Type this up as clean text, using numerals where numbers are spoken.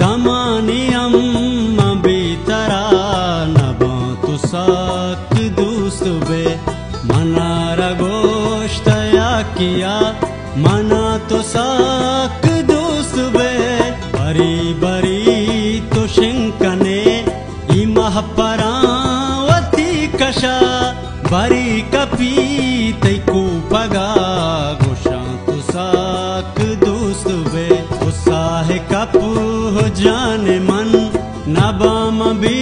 Zamaniam mabitara nabantu sak dustube manara goshtaya kiya mana to sak dustube bari bari to shinkane imah paravati kasha bari kapi taiku paga goshantu sak dustube usahe kapu जाने मन नबाम भी